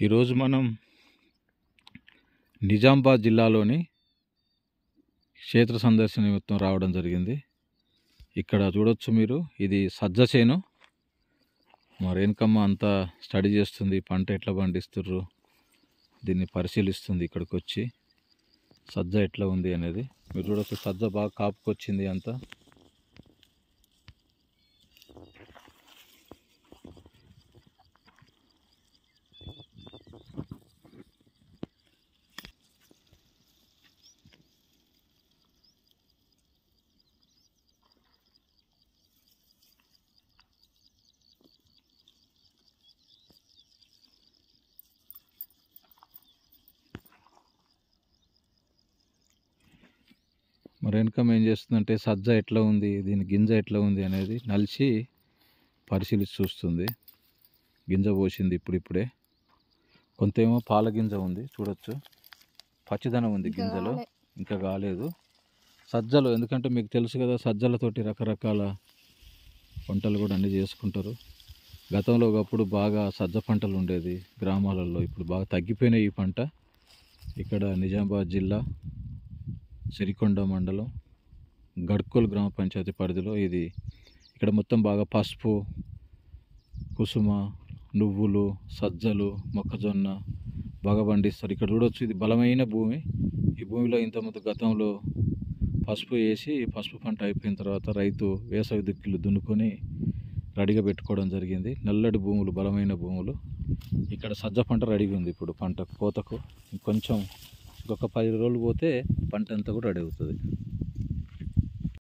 ఈరోజు మనం నిజామాబాద్ జిల్లాలోని క్షేత్ర సందర్శన నిమిత్తం రావడం జరిగింది. ఇక్కడ చూడొచ్చు మీరు, ఇది సజ్జ చేను. మా రేణుకమ్మ అంతా స్టడీ చేస్తుంది, పంట ఎట్లా పండిస్తుర్రు దీన్ని పరిశీలిస్తుంది. ఇక్కడికి వచ్చి సజ్జ ఎట్లా ఉంది అనేది మీరు చూడొచ్చు. సజ్జ బాగా కాపుకొచ్చింది అంతా. మరి వెనకం ఏం చేస్తుందంటే సజ్జ ఎట్లా ఉంది, దీని గింజ ఎట్లా ఉంది అనేది నలిచి పరిశీలించి చూస్తుంది. గింజ పోసింది ఇప్పుడిప్పుడే. కొంతేమో పాల గింజ ఉంది చూడొచ్చు, పచ్చిదనం ఉంది గింజలో, ఇంకా కాలేదు. సజ్జలు ఎందుకంటే మీకు తెలుసు కదా, సజ్జలతోటి రకరకాల పంటలు కూడా అన్నీ చేసుకుంటారు. గతంలో ఒకప్పుడు బాగా సజ్జ పంటలు ఉండేది గ్రామాలలో, ఇప్పుడు బాగా తగ్గిపోయినాయి ఈ పంట. ఇక్కడ నిజామాబాద్ జిల్లా సిరికొండ మండలం గడ్కోల్ గ్రామ పంచాయతీ పరిధిలో ఇది. ఇక్కడ మొత్తం బాగా పసుపు, కుసుమ, నువ్వులు, సజ్జలు, మొక్కజొన్న బాగా పండిస్తారు. ఇక్కడ చూడవచ్చు, ఇది బలమైన భూమి. ఈ భూమిలో ఇంతకుముందు గతంలో పసుపు వేసి, పసుపు పంట అయిపోయిన తర్వాత రైతు వేసవి దుక్కులు దున్నుకొని రెడీగా పెట్టుకోవడం జరిగింది. నల్లటి భూములు, బలమైన భూములు. ఇక్కడ సజ్జ పంట రెడీగా ఉంది ఇప్పుడు పంట కోతకు. ఇంకొంచెం ఇంకొక 10 రోజులు పోతే పంట అంతా కూడా రెడీ అవుతుంది.